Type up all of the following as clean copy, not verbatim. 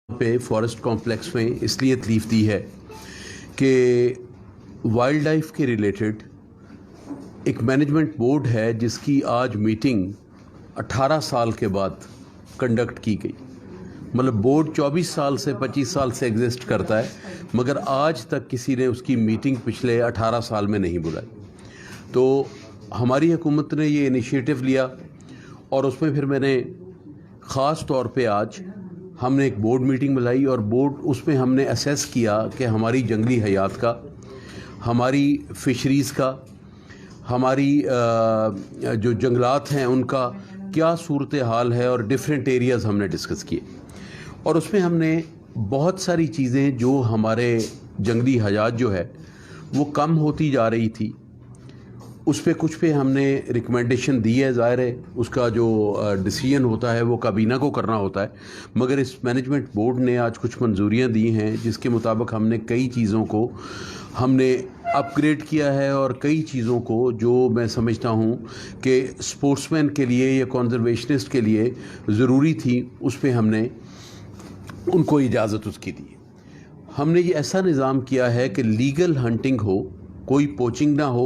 पे forest complex में इसलिए तकलीफ दी है कि वाइल्ड लाइफ के रिलेटेड एक मैनेजमेंट बोर्ड है जिसकी आज मीटिंग 18 साल के बाद कंडक्ट की गई। मतलब बोर्ड 24 साल से 25 साल से एग्जिस्ट करता है, मगर आज तक किसी ने उसकी मीटिंग पिछले 18 साल में नहीं बुलाई। तो हमारी हुकूमत ने ये इनिशिएटिव लिया और उसमें फिर मैंने ख़ास तौर पे आज हमने एक बोर्ड मीटिंग बुलाई और बोर्ड उसमें हमने असेस किया कि हमारी जंगली हयात का, हमारी फ़िशरीज़ का, हमारी जो जंगलात हैं उनका क्या सूरत हाल है, और डिफरेंट एरियाज़ हमने डिस्कस किए। और उसमें हमने बहुत सारी चीज़ें जो हमारे जंगली हयात जो है वो कम होती जा रही थी, उस पे कुछ पे हमने रिकमेंडेशन दी है। ज़ाहिर है उसका जो डिसीजन होता है वो काबीना को करना होता है, मगर इस मैनेजमेंट बोर्ड ने आज कुछ मंजूरियां दी हैं जिसके मुताबिक हमने कई चीज़ों को हमने अपग्रेड किया है, और कई चीज़ों को जो मैं समझता हूँ कि स्पोर्ट्समैन के लिए या कंजर्वेशनिस्ट के लिए ज़रूरी थी, उस पर हमने उनको इजाज़त उसकी दी। हमने ये ऐसा निज़ाम किया है कि लीगल हंटिंग हो, कोई पोचिंग ना हो,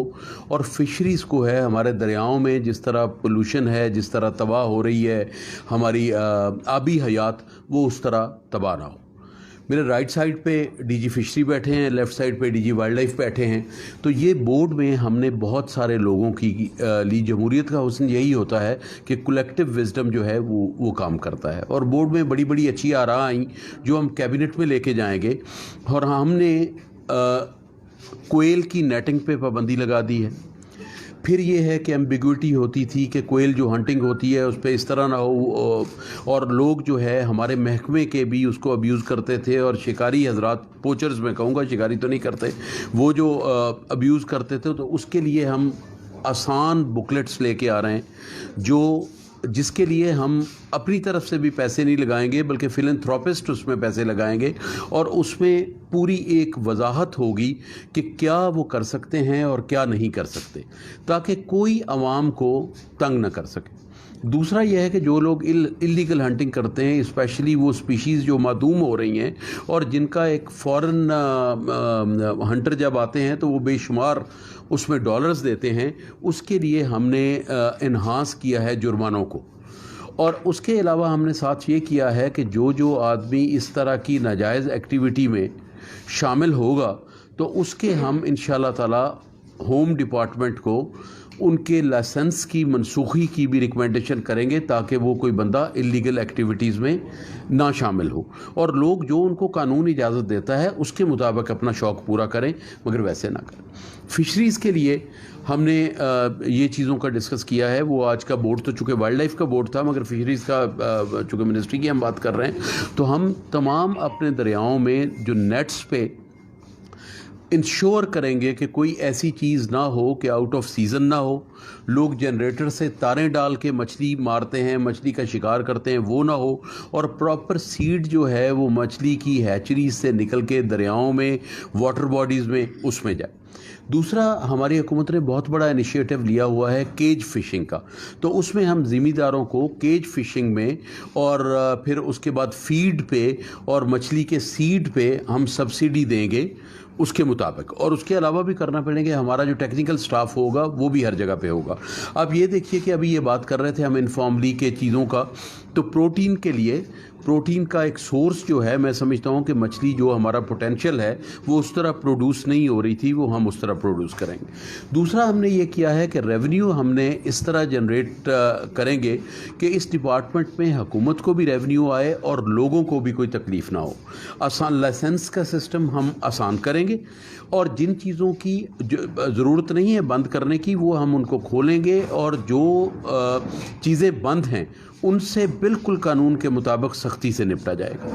और फिशरीज़ को है हमारे दरियाओं में जिस तरह पोल्यूशन है, जिस तरह तबाह हो रही है हमारी आबी हयात, वो उस तरह तबाह ना हो। मेरे राइट साइड पे डीजी फिशरी बैठे हैं, लेफ़्ट साइड पे डीजी वाइल्ड लाइफ बैठे हैं। तो ये बोर्ड में हमने बहुत सारे लोगों की ली। जमहूरियत का हुस्न यही होता है कि कलेक्टिव विजडम जो है वो काम करता है, और बोर्ड में बड़ी बड़ी अच्छी आरा आई जो हम कैबिनेट में लेके जाएंगे। और हमने कोयल की नेटिंग पे पाबंदी लगा दी है। फिर ये है कि एम्बिग्विटी होती थी कि कोयल जो हंटिंग होती है उस पर इस तरह ना हो, और लोग जो है हमारे महकमे के भी उसको अब्यूज़ करते थे, और शिकारी हजरात, पोचर्स मैं कहूँगा, शिकारी तो नहीं करते, वो जो अब्यूज़ करते थे। तो उसके लिए हम आसान बुकलेट्स लेके आ रहे हैं जिसके लिए हम अपनी तरफ से भी पैसे नहीं लगाएंगे, बल्कि फिलैंथ्रोपिस्ट उसमें पैसे लगाएंगे, और उसमें पूरी एक वजाहत होगी कि क्या वो कर सकते हैं और क्या नहीं कर सकते, ताकि कोई आवाम को तंग न कर सके। दूसरा यह है कि जो लोग इलीगल हंटिंग करते हैं, स्पेशली वो स्पीशीज़ जो मादूम हो रही हैं और जिनका एक फ़ॉरेन हंटर जब आते हैं तो वो बेशुमार उसमें डॉलर्स देते हैं, उसके लिए हमने इन्हांस किया है जुर्मानों को। और उसके अलावा हमने साथ ये किया है कि जो आदमी इस तरह की नाजायज़ एक्टिविटी में शामिल होगा तो उसके हम इंशाअल्लाह ताला होम डिपार्टमेंट को उनके लाइसेंस की मनसूखी की भी रिकमेंडेशन करेंगे, ताकि वो कोई बंदा इलीगल एक्टिविटीज़ में ना शामिल हो, और लोग जो उनको कानून इजाज़त देता है उसके मुताबिक अपना शौक़ पूरा करें, मगर वैसे ना करें। फ़िशरीज़ के लिए हमने ये चीज़ों का डिस्कस किया है। वो आज का बोर्ड तो चूँकि वाइल्ड लाइफ का बोर्ड था, मगर फ़िशरीज़ का चूँकि मिनिस्ट्री की हम बात कर रहे हैं, तो हम तमाम अपने दरियाओं में जो नेट्स पे इंश्योर करेंगे कि कोई ऐसी चीज़ ना हो कि आउट ऑफ सीज़न ना हो, लोग जनरेटर से तारें डाल के मछली मारते हैं, मछली का शिकार करते हैं, वो ना हो, और प्रॉपर सीड जो है वो मछली की हैचरीज से निकल के दरियाओं में, वाटर बॉडीज़ में, उसमें जाए। दूसरा, हमारी हुकूमत ने बहुत बड़ा इनिशिएटिव लिया हुआ है केज फ़िशिंग का। तो उसमें हम ज़िम्मेदारों को केज फ़िशिंग में, और फिर उसके बाद फीड पे और मछली के सीड पे हम सब्सिडी देंगे उसके मुताबिक, और उसके अलावा भी करना पड़ेंगे। हमारा जो टेक्निकल स्टाफ होगा वो भी हर जगह पे होगा। अब ये देखिए कि अभी ये बात कर रहे थे हम इनफॉर्मली के चीज़ों का, तो प्रोटीन के लिए प्रोटीन का एक सोर्स जो है, मैं समझता हूँ कि मछली जो हमारा पोटेंशियल है वो उस तरह प्रोड्यूस नहीं हो रही थी, वो हम उस तरह प्रोड्यूस करेंगे। दूसरा हमने ये किया है कि रेवेन्यू हमने इस तरह जनरेट करेंगे कि इस डिपार्टमेंट में हुकूमत को भी रेवेन्यू आए और लोगों को भी कोई तकलीफ़ ना हो। आसान लाइसेंस का सिस्टम हम आसान करेंगे, और जिन चीज़ों की ज़रूरत नहीं है बंद करने की, वो हम उनको खोलेंगे, और जो चीज़ें बंद हैं उनसे बिल्कुल कानून के मुताबिक सख्ती से निपटा जाएगा।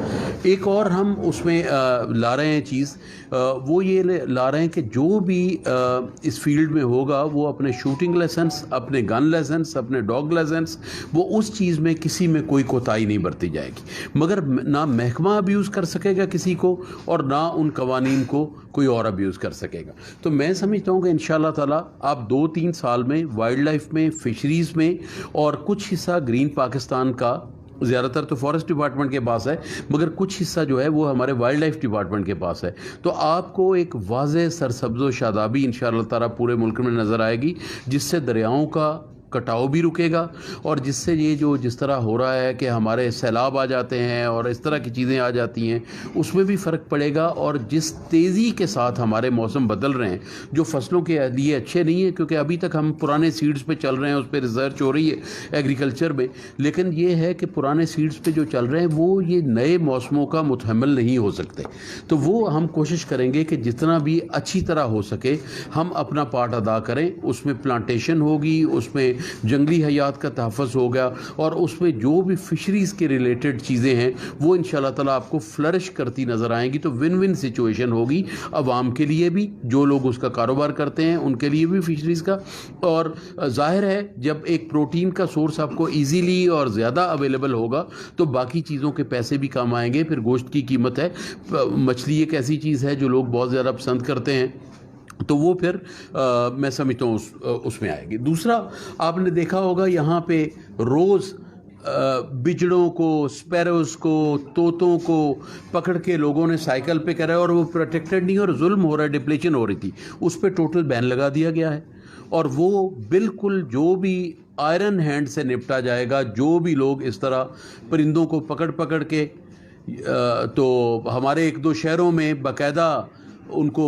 एक और हम उसमें ला रहे हैं चीज़, वो ये ला रहे हैं कि जो भी इस फील्ड में होगा वो अपने शूटिंग लाइसेंस, अपने गन लाइसेंस, अपने डॉग लाइसेंस, वो उस चीज़ में किसी में कोई कोताही नहीं बरती जाएगी, मगर ना महकमा अब्यूज़ कर सकेगा किसी को, और ना उन कवानीन को कोई और अब्यूज़ कर सकेगा। तो मैं समझता हूँ कि इंशाअल्लाह ताला आप 2-3 साल में वाइल्ड लाइफ में, फ़िशरीज़ में, और कुछ हिस्सा ग्रीन पाकिस्तान का زیادہ تر تو فارسٹ ڈپارٹمنٹ کے پاس ہے، مگر کچھ حصہ جو ہے وہ ہمارے وائلڈ لائف ڈپارٹمنٹ کے پاس ہے. تو آپ کو ایک واضح سرسبز و شادابی انشاءاللہ تعالیٰ پورے ملک میں نظر آئے گی، جس سے دریاؤں کا کٹاؤ بھی رکے گا، اور جس سے یہ جو جس طرح ہو رہا ہے کہ ہمارے سیلاب آ جاتے ہیں اور اس طرح کی چیزیں آ جاتی ہیں، اس میں بھی فرق پڑے گا. اور جس تیزی کے ساتھ ہمارے موسم بدل رہے ہیں جو فصلوں کے لیے اچھے نہیں ہیں، کیونکہ ابھی تک ہم پرانے سیڈز پہ چل رہے ہیں، اس پہ ریسرچ ہو رہی ہے ایگریکلچر میں، لیکن یہ ہے کہ پرانے سیڈز پہ جو چل رہے ہیں وہ یہ نئے موسموں کا متحمل نہیں ہو سکتے. تو وہ ہم کوشش کریں گے کہ جتنا بھی اچھی طرح ہو سکے ہم اپنا پارٹ ادا کریں. اس میں پلانٹیشن ہوگی، اس میں جنگلی حیات کا تحفظ ہوگا، اور اس میں جو بھی فشریز کے ریلیٹڈ چیزیں ہیں وہ انشاءاللہ تعالیٰ آپ کو فلرش کرتی نظر آئیں گی. تو ون ون سچویشن ہوگی عوام کے لیے بھی، جو لوگ اس کا کاروبار کرتے ہیں ان کے لیے بھی فشریز کا. اور ظاہر ہے جب ایک پروٹین کا سورس آپ کو ایزیلی اور زیادہ اویلیبل ہوگا تو باقی چیزوں کے پیسے بھی کام آئیں گے. پھر گوشت کی قیمت ہے، مچھلی ایک ایسی چیز ہے جو لوگ بہت زیادہ پسند کرتے ہیں، تو وہ پھر میں سمجھتا ہوں اس میں آئے گی. دوسرا آپ نے دیکھا ہوگا یہاں پہ روز بجڑوں کو، سپیروز کو، طوطوں کو پکڑ کے لوگوں نے سائیکل پہ کرا ہے، اور وہ پروٹیکٹڈ نہیں، اور ظلم ہو رہا ہے، ڈپلیشن ہو رہی تھی، اس پہ ٹوٹل بین لگا دیا گیا ہے. اور وہ بالکل جو بھی آئرن ہینڈ سے نپٹا جائے گا، جو بھی لوگ اس طرح پرندوں کو پکڑ کے، تو ہمارے ایک دو شہروں میں باقاعدہ ان کو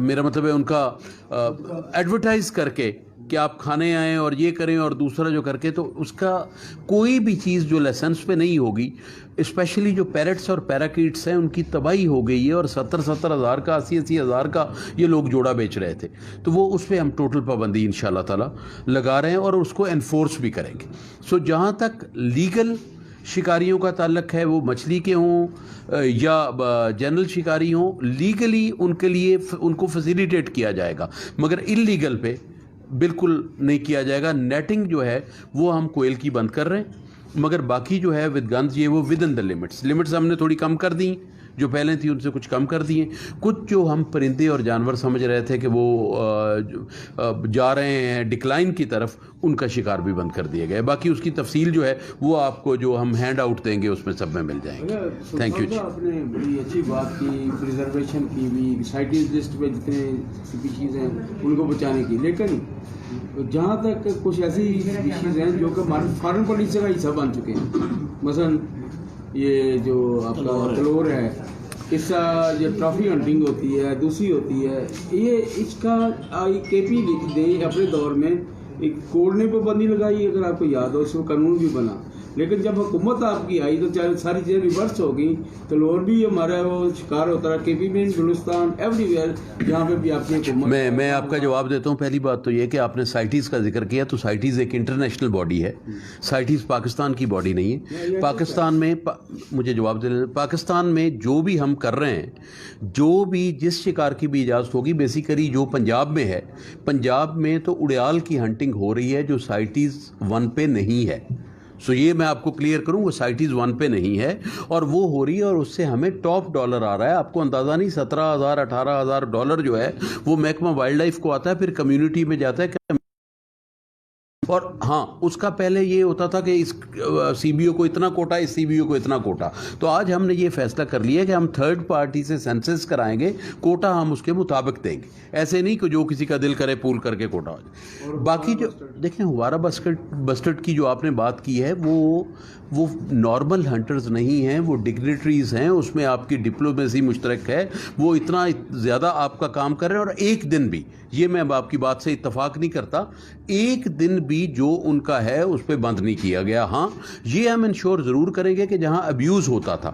میرا مطلب ہے ان کا ایڈورٹائز کر کے کہ آپ کھانے آئیں اور یہ کریں اور دوسرا جو کر کے، تو اس کا کوئی بھی چیز جو لائسنس پہ نہیں ہوگی، اسپیشلی جو پیرٹس اور پیراکیٹس ہیں ان کی تباہی ہو گئی ہے. اور 70 ہزار کا، 80 ہزار کا یہ لوگ جوڑا بیچ رہے تھے. تو وہ اس پہ ہم ٹوٹل پابندی انشاءاللہ تعالیٰ لگا رہے ہیں اور اس کو انفورس بھی کریں گے. سو جہاں تک لیگل شکاریوں کا تعلق ہے، وہ مچھلی کے ہوں یا جنرل شکاری ہوں، لیگلی ان کے لیے ان کو فیسیلیٹیٹ کیا جائے گا، مگر انلیگل پہ بالکل نہیں کیا جائے گا. نیٹنگ جو ہے وہ ہم کوئل کی بند کر رہے ہیں، مگر باقی جو ہے ود گنز یہ وہ ود ان دا لمٹس ہم نے تھوڑی کم کر دیں، جو پہلے تھی ان سے کچھ کم کر دیے. کچھ جو ہم پرندے اور جانور سمجھ رہے تھے کہ وہ جا رہے ہیں ڈکلائن کی طرف، ان کا شکار بھی بند کر دیا گیا. باقی اس کی تفصیل جو ہے وہ آپ کو جو ہم ہینڈ آؤٹ دیں گے اس میں سب میں مل جائیں گے. Thank you. آپ نے بڑی اچھی بات کی، پریزرویشن کی بھی، سائٹیز لسٹ پہ جتنے اسپیشیز ہیں ان کو بچانے کی، لیکن جہاں تک کچھ ایسی اسپیشیز ہیں جو کہ فارن پالیسی کا حصہ بن چکے ہیں، مثلا یہ جو آپ کا کلور ہے، اس کا جو ٹرافی ہنٹنگ ہوتی ہے، دوسری ہوتی ہے، یہ اس کا کے پی نے اپنے دور میں ایک کوڈ نے پابندی لگائی، اگر آپ کو یاد ہو اس کو قانون بھی بنا. لیکن جب حکومت آپ کی آئی تو ساری چیزیں ریورس ہو گئی. تو لور بھی ہمارا وہ شکار ہوتا رہا، کے پی میں، بلوچستان، ایوری ویئر جہاں پہ بھی آپ کی حکومت. میں آپ کا جواب دیتا ہوں. پہلی بات تو یہ کہ آپ نے سائٹیز کا ذکر کیا، تو سائٹیز ایک انٹرنیشنل باڈی ہے، سائٹیز پاکستان کی باڈی نہیں ہے. پاکستان میں مجھے جواب دینا، پاکستان میں جو بھی ہم کر رہے ہیں، جو بھی جس شکار کی بھی اجازت ہوگی، بیسیکلی جو پنجاب میں ہے، پنجاب میں تو اڑیال کی ہنٹنگ ہو رہی ہے جو سائٹیز 1 پہ نہیں ہے. سو یہ میں آپ کو کلیئر کروں، وہ سائٹیز 1 پہ نہیں ہے اور وہ ہو رہی ہے، اور اس سے ہمیں ٹاپ ڈالر آ رہا ہے. آپ کو اندازہ نہیں، 17,000 18,000 ڈالر جو ہے وہ محکمہ وائلڈ لائف کو آتا ہے، پھر کمیونٹی میں جاتا ہے. اور ہاں، اس کا پہلے یہ ہوتا تھا کہ اس سی بی او کو اتنا کوٹا، اس سی بی او کو اتنا کوٹا. تو آج ہم نے یہ فیصلہ کر لیا کہ ہم تھرڈ پارٹی سے سینسس کرائیں گے، کوٹا ہم اس کے مطابق دیں گے. ایسے نہیں کہ جو کسی کا دل کرے پول کر کے کوٹا ہو جائے. باقی جو دیکھیں ہمارا بسٹرڈ کی جو آپ نے بات کی ہے، وہ نارمل ہنٹرز نہیں ہیں، وہ ڈگنیٹریز ہیں. اس میں آپ کی ڈپلومیسی مشترک ہے، وہ اتنا زیادہ آپ کا کام کر رہے ہیں. اور ایک دن بھی، یہ میں اب آپ کی بات سے اتفاق نہیں کرتا، ایک دن بھی جو ان کا ہے اس پہ بند نہیں کیا گیا. ہاں یہ ہم انشور ضرور کریں گے کہ جہاں ابیوز ہوتا تھا،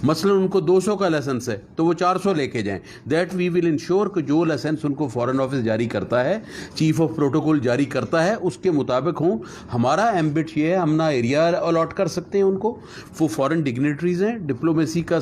مثلا ان کو 200 کا لائسنس ہے تو وہ 400 لے کے جائیں. دیٹ وی ول انشور کہ جو لائسنس ان کو فارن آفس جاری کرتا ہے، چیف آف پروٹوکول جاری کرتا ہے، اس کے مطابق ہوں. ہمارا ایمبٹ یہ ہے، ہم نہ ایریا الاٹ کر سکتے ہیں ان کو، وہ فارن ڈگنیٹریز ہیں، ڈپلومیسی کا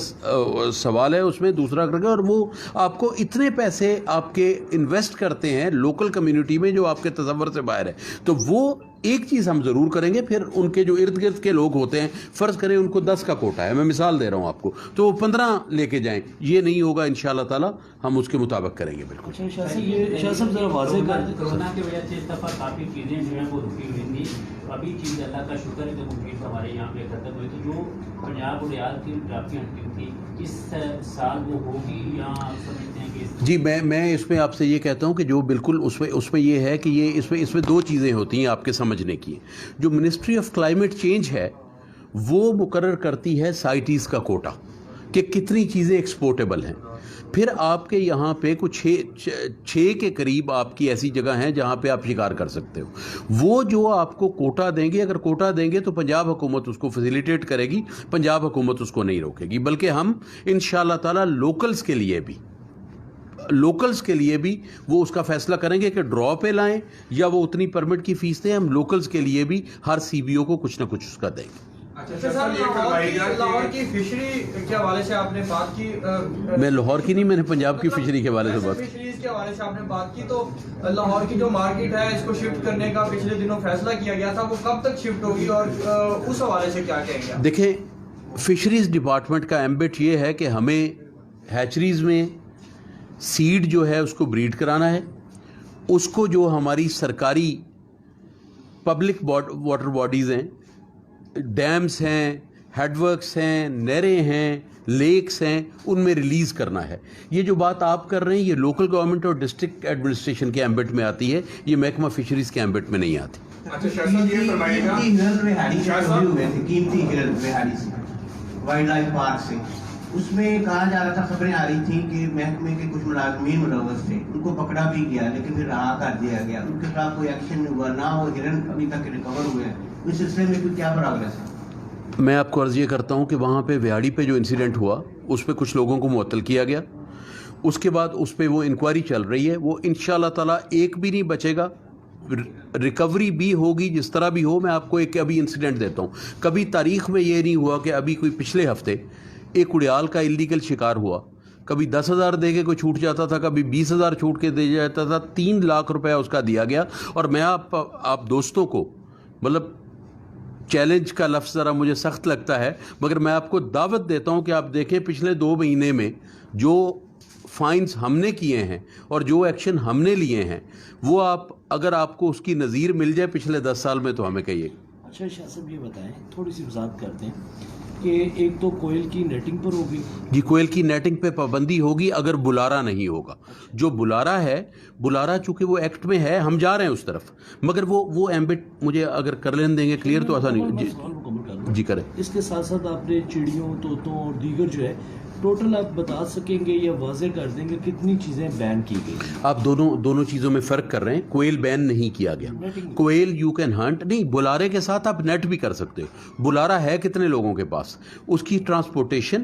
سوال ہے اس میں. دوسرا کر کے، اور وہ آپ کو اتنے پیسے آپ کے انویسٹ کرتے ہیں لوکل کمیونٹی میں جو آپ کے تصور سے باہر ہے. تو وہ ایک چیز ہم ضرور کریں گے, پھر ان کے جو ارد گرد کے لوگ ہوتے ہیں, فرض کریں ان کو 10 کا کوٹا ہے, میں مثال دے رہا ہوں آپ کو, تو وہ 15 لے کے جائیں. یہ نہیں ہوگا انشاءاللہ تعالیٰ, ہم اس کے مطابق کریں گے. بالکل. شاہ صاحب ذرا واضح کر دیں. کورونا کی وجہ سے اس دفعہ کافی چیزیں جو ہیں وہ رکی ہوئی تھیں. ابھی چیز اللہ کا شکر ہے کہ وہ چیز ہمارے یہاں پہ ختم ہوئی تھی. جو پنجاب اور ریاض کی ڈرافٹی ہنٹنگ تھی اس سال وہ ہوگی یا آپ سمجھتے ہیں کہ جی میں اس میں آپ سے یہ کہتا ہوں کہ جو بالکل اس میں یہ ہے کہ یہ اس میں 2 چیزیں ہوتی ہیں آپ کے سمجھنے کی. جو منسٹری آف کلائمیٹ چینج ہے وہ مقرر کرتی ہے سائٹیز کا کوٹا کہ کتنی چیزیں ایکسپورٹیبل ہیں. پھر آپ کے یہاں پہ کچھ 6 کے قریب آپ کی ایسی جگہ ہیں جہاں پہ آپ شکار کر سکتے ہو. وہ جو آپ کو کوٹا دیں گے, اگر کوٹا دیں گے تو پنجاب حکومت اس کو فیسیلیٹیٹ کرے گی, پنجاب حکومت اس کو نہیں روکے گی, بلکہ ہم انشاءاللہ تعالیٰ لوکلز کے لیے بھی وہ اس کا فیصلہ کریں گے کہ ڈرا پہ لائیں یا وہ اتنی پرمٹ کی فیس دیں. ہم لوکلز کے لیے بھی ہر سی بی او کو کچھ نہ کچھ اس کا دیں گے. لاہور کی فشری کے حوالے سے آپ نے بات کی. میں لاہور کی نہیں, میں نے پنجاب کی فشری کے حوالے سے بات کی. فشریز کے حوالے سے آپ نے بات کی, تو لاہور کی جو مارکیٹ ہے اس کو شفٹ کرنے کا پچھلے دنوں فیصلہ کیا گیا تھا, وہ کب تک شفٹ ہوگی اور اس حوالے سے کیا کہیں گے؟ دیکھیں, فشریز ڈپارٹمنٹ کا ایمبٹ یہ ہے کہ ہمیں ہیچریز میں سیڈ جو ہے اس کو بریڈ کرانا ہے. اس کو جو ہماری سرکاری پبلک واٹر باڈیز ہیں, ڈیمز ہیں, ہیڈ ورکس ہیں, نہریں ہیں, لیکس ہیں, ان میں ریلیز کرنا ہے. یہ جو بات آپ کر رہے ہیں یہ لوکل گورنمنٹ اور ڈسٹرکٹ ایڈمنسٹریشن کے ایمبٹ میں آتی ہے, یہ محکمہ فشریز کے ایمبٹ میں نہیں آتی. وائلڈ لائف پارک سے اس میں کہا جا رہا تھا, خبریں آ رہی تھیں کہ محکمے کے کچھ ملازمین ملوث تھے, ان کو پکڑا بھی گیا لیکن پھر رہا کر دیا گیا, ان کے خلاف کوئی ایکشن نہیں ہوا, نہ وہ ہرن ابھی تک ریکور ہوئے ہیں. اس سلسلے میں کوئی کیا پروگریس ہے؟ میں آپ کو عرض یہ کرتا ہوں کہ وہاں پہ ویاڑی پہ جو انسیڈنٹ ہوا اس پہ کچھ لوگوں کو معطل کیا گیا. اس کے بعد اس پہ وہ انکوائری چل رہی ہے, وہ انشاءاللہ تعالیٰ ایک بھی نہیں بچے گا, ریکوری بھی ہوگی جس طرح بھی ہو. میں آپ کو ایک ابھی انسیڈنٹ دیتا ہوں. کبھی تاریخ میں یہ نہیں ہوا کہ ابھی کوئی پچھلے ہفتے ایک اڑیال کا اللیگل شکار ہوا, کبھی 10,000 دے کے کوئی چھوٹ جاتا تھا, کبھی 20,000 چھوٹ کے دے جاتا تھا, 3 لاکھ روپے اس کا دیا گیا. اور میں آپ دوستوں کو, مطلب چیلنج کا لفظ ذرا مجھے سخت لگتا ہے, مگر میں آپ کو دعوت دیتا ہوں کہ آپ دیکھیں پچھلے 2 مہینے میں جو فائنز ہم نے کیے ہیں اور جو ایکشن ہم نے لیے ہیں, وہ اگر آپ کو اس کی نظیر مل جائے پچھلے 10 سال میں تو ہمیں کہیے. اچھا شاہ صاحب یہ بتائیں, تھوڑی سی وضاحت کرتے ہیں کہ ایک تو کوئل کی نیٹنگ پر ہوگی. جی, کوئل کی نیٹنگ پہ پابندی ہوگی اگر بلارا نہیں ہوگا. جو بلارا ہے, بلارا چونکہ وہ ایکٹ میں ہے, ہم جا رہے ہیں اس طرف, مگر وہ ایمبٹ مجھے اگر کر لیں دیں گے کلیئر تو ایسا نہیں. جی کریں. اس کے ساتھ ساتھ آپ نے چڑیوں, طوطوں اور دیگر جو ہے ٹوٹل آپ بتا سکیں گے یا واضح کر دیں گے کتنی چیزیں بین کی گئی؟ آپ دونوں چیزوں میں فرق کر رہے ہیں. کوئل بین نہیں کیا گیا. کوئل یو کین ہنٹ, نہیں, بلارے کے ساتھ آپ نیٹ بھی کر سکتے ہو. بلارا ہے کتنے لوگوں کے پاس, اس کی ٹرانسپورٹیشن,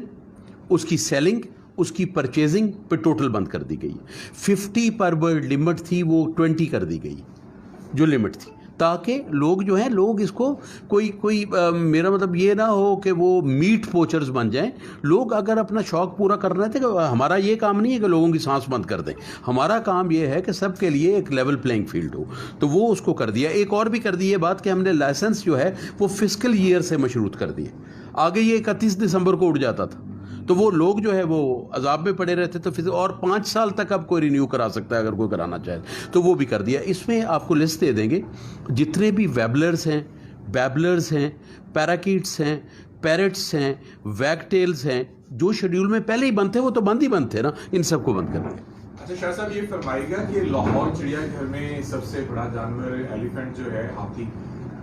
اس کی سیلنگ, اس کی پرچیزنگ پہ ٹوٹل بند کر دی گئی. 50 پر برڈ لمٹ تھی, وہ 20 کر دی گئی جو لمٹ تھی, تاکہ لوگ جو ہیں, لوگ اس کو کوئی میرا مطلب یہ نہ ہو کہ وہ میٹ پوچرز بن جائیں. لوگ اگر اپنا شوق پورا کر رہے تھے, کہ ہمارا یہ کام نہیں ہے کہ لوگوں کی سانس بند کر دیں, ہمارا کام یہ ہے کہ سب کے لیے ایک لیول پلینگ فیلڈ ہو, تو وہ اس کو کر دیا. ایک اور بھی کر دی یہ بات کہ ہم نے لائسنس جو ہے وہ فسکل ایئر سے مشروط کر دیے. آگے یہ 31 دسمبر کو اڑ جاتا تھا, تو وہ لوگ جو ہے وہ عذاب میں پڑے رہتے تھے. اور 5 سال تک اب کوئی رینیو کرا سکتا ہے اگر کوئی کرانا چاہے, تو وہ بھی کر دیا. اس میں آپ کو لسٹ دے دیں گے جتنے بھی ویبلرز ہیں, بیبلرز ہیں, پیراکیٹس ہیں, پیرٹس ہیں, ویگ ٹیلز ہیں, جو شیڈیول میں پہلے ہی بند تھے وہ تو بند ہی بند تھے نا, ان سب کو بند کر دیں. اچھا شاہ صاحب یہ فرمائے گا کہ لاہور چڑیا گھر میں سب سے بڑا جانور ایلیفینٹ جو ہے ہاتھی,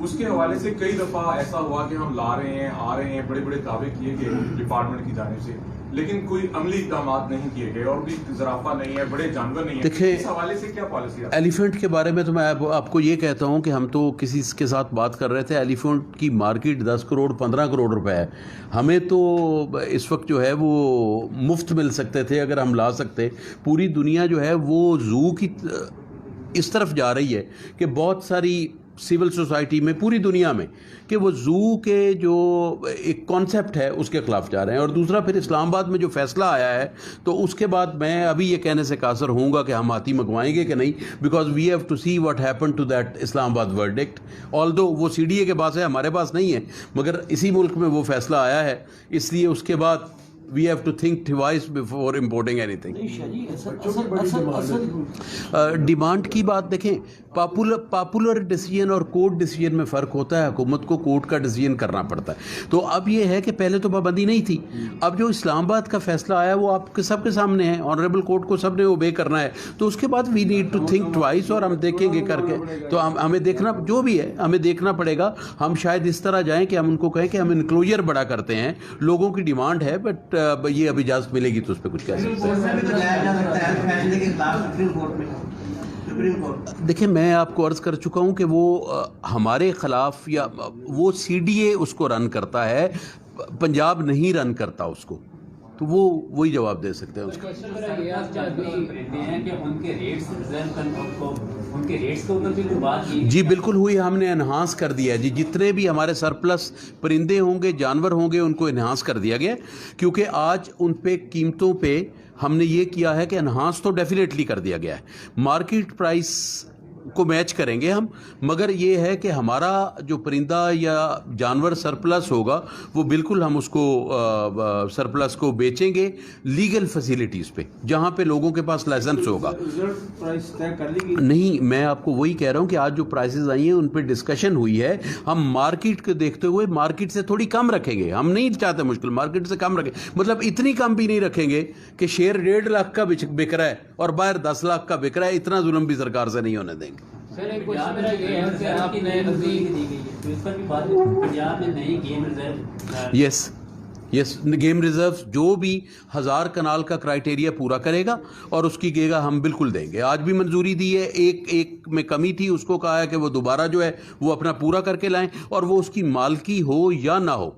اس کے حوالے سے کئی دفعہ ایسا ہوا کہ ہم لا رہے ہیں, آ رہے ہیں, بڑے بڑے دعوے کیے گئے ڈپارٹمنٹ کی جانب سے, لیکن کوئی عملی اقدامات نہیں کیے گئے, اور بھی زرافہ نہیں ہے, بڑے جانور نہیں ہیں. اس حوالے سے کیا پالیسی ہے؟ ایلیفینٹ کے بارے میں تو میں آپ کو یہ کہتا ہوں کہ ہم تو کسی کے ساتھ بات کر رہے تھے, ایلیفینٹ کی مارکیٹ 10 کروڑ 15 کروڑ روپے ہے. ہمیں تو اس وقت جو ہے وہ مفت مل سکتے تھے اگر ہم لا سکتے. پوری دنیا جو ہے وہ زو کی اس طرف جا رہی ہے کہ بہت ساری सिविल सोसाइटी में, पूरी दुनिया में, कि वो ज़ू के जो एक कॉन्सेप्ट है उसके ख़िलाफ़ जा रहे हैं। और दूसरा फिर इस्लामाबाद में जो फ़ैसला आया है, तो उसके बाद मैं अभी ये कहने से कासर होऊंगा कि हम हाथी मंगवाएंगे कि नहीं, because we have to see what happen to that Islamabad verdict. Although वो CDA के पास है, हमारे पास नहीं है, मगर इसी मुल्क में वो फ़ैसला आया है, इसलिए उसके बाद we have to think twice before importing anything. Demand की बात देखें, पॉपुलर डिसीजन और कोर्ट डिसीजन में फ़र्क होता है। हुकूमत को कोर्ट का डिसीजन करना पड़ता है। तो अब ये है कि पहले तो पाबंदी नहीं थी, अब जो इस्लामाबाद का फ़ैसला आया वो आपके सबके सामने है, ऑनरेबल कोर्ट को सब ने ओबे करना है। तो उसके बाद we need to think twice, और हम देखेंगे करके, तो हमें देखना, जो भी है हमें देखना पड़ेगा। हम शायद इस तरह जाएँ कि हम उनको कहें कि हम इनक्लोजर बड़ा करते हैं, लोगों की डिमांड है, बट ये अभी इजाज़त मिलेगी तो उस पर कुछ कह सकते हैं। देखिए, मैं आपको अर्ज़ कर चुका हूँ कि वो हमारे ख़िलाफ़, या वो CDA उसको रन करता है, पंजाब नहीं रन करता उसको, तो वो वही जवाब दे सकते हैं उसका। जी बिल्कुल हुई, हमने एनहांस कर दिया है जी। जितने भी हमारे सरप्लस परिंदे होंगे, जानवर होंगे, उनको एनहांस कर दिया गया, क्योंकि आज उन पे कीमतों पे हमने ये किया है कि एनहांस तो डेफिनेटली कर दिया गया है, मार्केट प्राइस को मैच करेंगे हम, मगर ये है कि हमारा जो परिंदा या जानवर सरप्लस होगा वो बिल्कुल हम उसको सरप्लस को बेचेंगे लीगल फैसिलिटीज़ पे, जहाँ पे लोगों के पास लाइसेंस होगा। प्राइस तय कर ली नहीं, मैं आपको वही कह रहा हूँ कि आज जो प्राइसेस आई हैं उन पे डिस्कशन हुई है। हम मार्केट को देखते हुए मार्केट से थोड़ी कम रखेंगे, हम नहीं चाहते मुश्किल, मार्केट से कम रखें, मतलब इतनी कम भी नहीं रखेंगे कि शेयर 1.5 लाख का बिक रहा है और बाहर 10 लाख का बिक रहा है। इतना जुल्म भी सरकार से नहीं होने देंगे। सर एक क्वेश्चन मेरा ये है कि आपने अभी दी गई है तो इस पर भी बात, पंजाब में नई game reserve, yes game reserve जो भी 1000 कनाल का क्राइटेरिया पूरा करेगा और उसकी गेगा हम बिल्कुल देंगे। आज भी मंजूरी दी है, एक में कमी थी, उसको कहा है कि वो दोबारा जो है वो अपना पूरा करके लाएं, और वो उसकी मालकी हो या ना हो।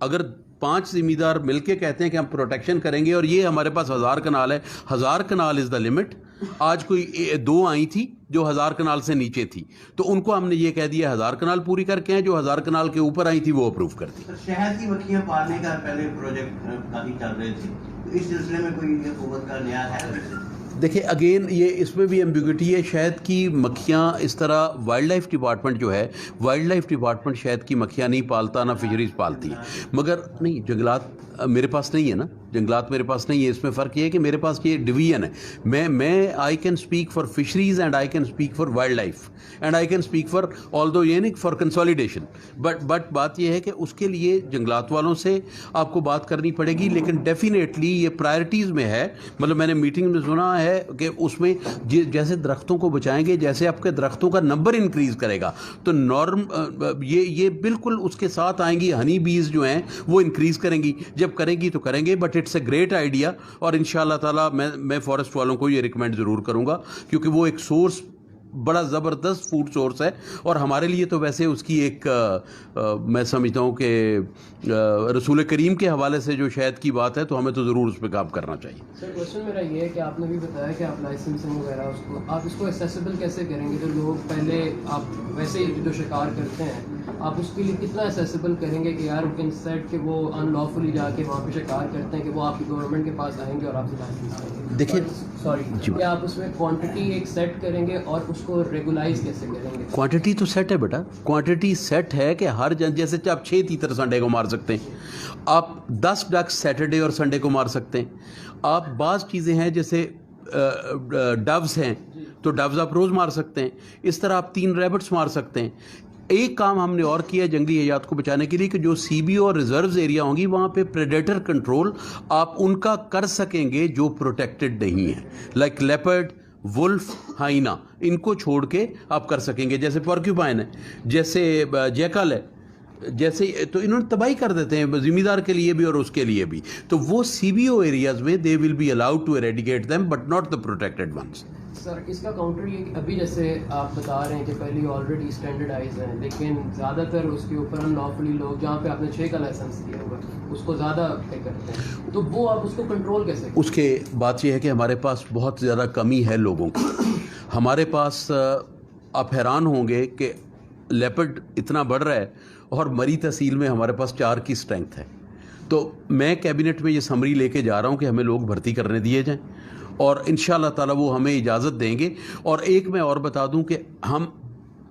अगर 5 ज़िम्मेदार मिलके कहते हैं कि हम प्रोटेक्शन करेंगे, और ये हमारे पास 1000 कनाल है, 1000 कनाल इज़ द लिमिट। आज कोई 2 आई थी जो 1000 कनाल से नीचे थी, तो उनको हमने ये कह दिया 1000 कनाल पूरी करके हैं, जो 1000 कनाल के ऊपर आई थी वो अप्रूव कर दी। शहद की मक्खियां पालने का पहले प्रोजेक्ट काफी चल रहे थे, तो इस सिलसिले में कोई हुकूमत का नया है? देखिए अगेन ये इसमें भी एम्बिग्यूटी है। शहद की मक्खियाँ इस तरह वाइल्ड लाइफ डिपार्टमेंट जो है, वाइल्ड लाइफ डिपार्टमेंट शहद की मक्खियाँ नहीं पालता, ना फिशरीज पालती है। मगर नहीं, जंगलात मेरे पास नहीं है ना, जंगलात मेरे पास नहीं है। इसमें फ़र्क ये है कि मेरे पास ये डिवीज़न है। मैं I can speak for fisheries and I can speak for wild life and I can speak for although ये नहीं फॉर कंसोलिडेशन, बट बात ये है कि उसके लिए जंगलात वालों से आपको बात करनी पड़ेगी, लेकिन डेफिनेटली ये प्रायोरिटीज़ में है। मतलब मैंने मीटिंग में सुना है कि उसमें जैसे दरख्तों को बचाएंगे, जैसे आपके दरख्तों का नंबर इंक्रीज़ करेगा, तो नॉर्म ये बिल्कुल उसके साथ आएंगी। हनी बीज जो हैं वो इंक्रीज़ करेंगी, जब करेंगी तो करेंगे, but it's a great idea. और इंशाअल्लाह ताला मैं फॉरेस्ट वालों को ये रिकमेंड ज़रूर करूँगा, क्योंकि वो एक सोर्स, बड़ा ज़बरदस्त फूड सोर्स है, और हमारे लिए तो वैसे उसकी एक मैं समझता हूँ कि रसूल करीम के हवाले से जो शहद की बात है, तो हमें तो ज़रूर उस पर काम करना चाहिए। सर क्वेश्चन मेरा ये है कि आपने भी बताया कि आप लाइसेंसिंग वगैरह उसको आप इसको एक्सेसिबल कैसे करेंगे? जो लोग पहले आप वैसे ही जो शिकार करते हैं, आप उसके लिए कितना एक्सेसिबल करेंगे कि यार कैन सेट कि वो अनलॉफुली जाके वहाँ पे शिकार करते हैं कि वो आपकी गवर्नमेंट के पास आएंगे और आपसे लाइसेंस लेंगे? देखिए सॉरी, क्या आप उसमें क्वांटिटी एक सेट करेंगे और उसको रेगुलाइज कैसे करेंगे? क्वांटिटी तो सेट है बेटा, क्वांटिटी सेट है कि हर जैसे आप 6 तीतर संडे को मार सकते हैं, आप 10 डक्स सैटरडे और संडे को मार सकते हैं। आप बाज़ चीज़ें हैं जैसे डव्स हैं, तो डव्स आप रोज़ मार सकते हैं। इस तरह आप 3 रैबिट्स मार सकते हैं। एक काम हमने और किया जंगली हयात को बचाने के लिए कि जो CBO और रिजर्व्स एरिया होंगी वहाँ पे प्रेडेटर कंट्रोल आप उनका कर सकेंगे जो प्रोटेक्टेड नहीं है, लाइक लेपर्ड, वुल्फ, हाइना, इनको छोड़ के आप कर सकेंगे। जैसे पॉर्क्यूपाइन है, जैसे जैकल है, जैसे तो इन्होंने तबाही कर देते हैं ज़िम्मेदार के लिए भी और उसके लिए भी। तो वो CBO एरियाज़ में they will be allowed to eradicate them but not the protected ones. Sir इसका काउंटर ये कि अभी जैसे आप बता रहे हैं कि पहले ऑलरेडी स्टैंडर्डाइज हैं, लेकिन ज़्यादातर उसके ऊपर अनलॉफुली लोग, जहाँ पे आपने 6 का लाइसेंस दिया हुआ उसको ज़्यादा पे करते हैं, तो वो आप उसको कंट्रोल कैसे करें? उसके बात यह है कि हमारे पास बहुत ज़्यादा कमी है लोगों की। हमारे पास आप हैरान होंगे कि लेपर्ड इतना बढ़ रहा है और मरी तहसील में हमारे पास 4 की स्ट्रेंथ है। तो मैं कैबिनेट में ये समरी लेके जा रहा हूँ कि हमें लोग भर्ती करने दिए जाएं और इंशाल्लाह ताला वो हमें इजाज़त देंगे। और एक मैं और बता दूं कि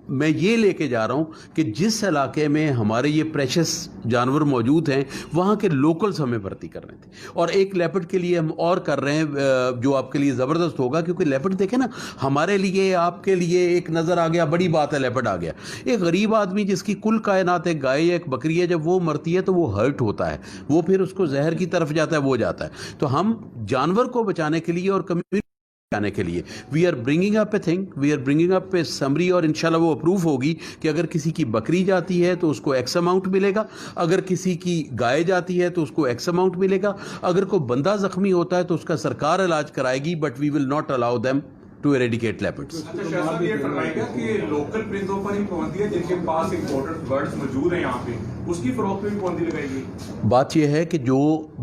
मैं ये लेके जा रहा हूँ कि जिस इलाके में हमारे ये प्रेशस जानवर मौजूद हैं वहाँ के लोकल्स हमें भर्ती कर रहे थे। और एक लेपर्ड के लिए हम और कर रहे हैं जो आपके लिए ज़बरदस्त होगा, क्योंकि लेपर्ड देखें ना, हमारे लिए आपके लिए एक नज़र आ गया, बड़ी बात है लेपर्ड आ गया। एक गरीब आदमी जिसकी कुल कायनात एक गाय या एक बकरी है, जब वो मरती है तो वो हर्ट होता है, वो फिर उसको जहर की तरफ जाता है, वो जाता है। तो हम जानवर को बचाने के लिए और कम्युनिटी आने के लिए we are bringing up a thing, we are bringing up a summary, और इंशाल्लाह वो अप्रूव होगी कि अगर किसी की बकरी जाती है तो उसको एक्स अमाउंट मिलेगा, अगर किसी की गाय जाती है तो उसको एक्स अमाउंट मिलेगा, अगर कोई बंदा जख्मी होता है तो उसका सरकार इलाज कराएगी, but we will not allow them to eradicate leopards. अच्छा शाह, ये फरमाएगा कि लोकल परिंदों पर ही पाबंदी है जिनके पास इंपोर्टेड बर्ड्स मौजूद हैं यहाँ पे, उसकी फरोख्त पे भी पाबंदी लगाएगी? बात यह है कि जो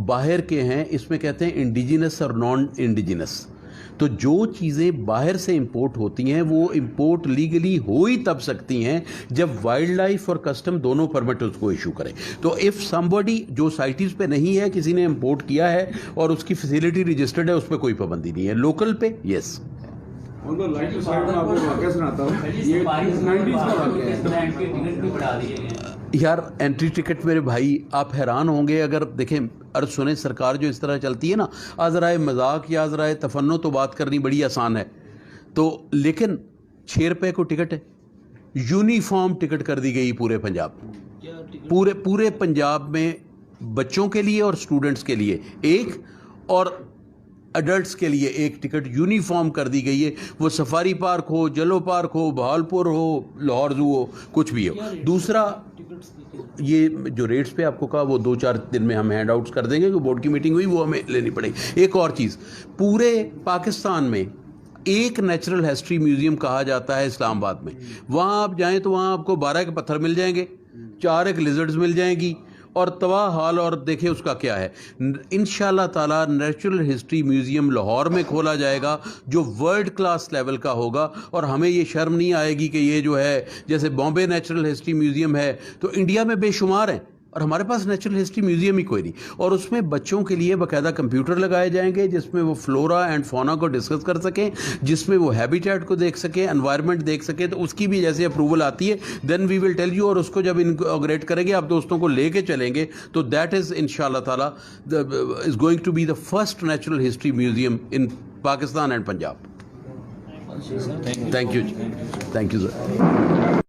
बाहर के हैं, इसमें कहते हैं इंडिजिनस और नॉन इंडिजिनस, तो जो चीज़ें बाहर से इंपोर्ट होती हैं वो इंपोर्ट लीगली हो ही तब सकती हैं जब वाइल्ड लाइफ और कस्टम दोनों परमिट उसको इशू करें। तो इफ़ समबडी जो साइट्स पे नहीं है, किसी ने इंपोर्ट किया है और उसकी फैसिलिटी रजिस्टर्ड है, उस पर कोई पाबंदी नहीं है। लोकल पे yes. On the light side में आपको वाकया सुनाता हूँ, ये 90s का वाकया है। टिकट भी बढ़ा दिए गए यार एंट्री टिकट मेरे भाई आप हैरान होंगे अगर देखें और सुने, सरकार जो इस तरह चलती है ना, आज़राए मजाक या आज़राए तफन्नो तो बात करनी बड़ी आसान है, तो लेकिन 6 रुपये को टिकट है, यूनिफॉर्म टिकट कर दी गई पूरे पंजाब, पूरे पंजाब में बच्चों के लिए और स्टूडेंट्स के लिए एक और एडल्ट्स के लिए एक टिकट यूनिफॉर्म कर दी गई है। वो सफारी पार्क हो, जलो पार्क हो, बहालपुर हो, लाहौर जू हो, कुछ भी हो। दूसरा ये जो रेट्स पे आपको कहा वो 2-4 दिन में हम हैंड आउट्स कर देंगे, कि बोर्ड की मीटिंग हुई वो हमें लेनी पड़ेगी। एक और चीज़, पूरे पाकिस्तान में एक नेचुरल हिस्ट्री म्यूज़ियम कहा जाता है इस्लामाबाद में, वहाँ आप जाएँ तो वहाँ आपको 12 के पत्थर मिल जाएंगे, 4 एक लिजर्ड्स मिल जाएंगी और तबाह हाल। और देखिए उसका क्या है, इंशाल्लाह ताला नेचुरल हिस्ट्री म्यूज़ियम लाहौर में खोला जाएगा जो वर्ल्ड क्लास लेवल का होगा, और हमें ये शर्म नहीं आएगी कि ये जो है जैसे बॉम्बे नेचुरल हिस्ट्री म्यूज़ियम है तो इंडिया में बेशुमार हैं और हमारे पास नेचुरल हिस्ट्री म्यूज़ियम ही कोई नहीं। और उसमें बच्चों के लिए बाकायदा कंप्यूटर लगाए जाएंगे जिसमें वो फ्लोरा एंड फौना को डिस्कस कर सकें, जिसमें वो हैबिटेट को देख सकें, एनवायरनमेंट देख सकें। तो उसकी भी जैसे अप्रूवल आती है then we will tell you, और उसको जब इनॉग्रेट करेंगे आप दोस्तों को लेके चलेंगे तो दैट इज़ इंशाल्लाह ताला is going to be the first natural history museum in Pakistan and Punjab. Thank you sir.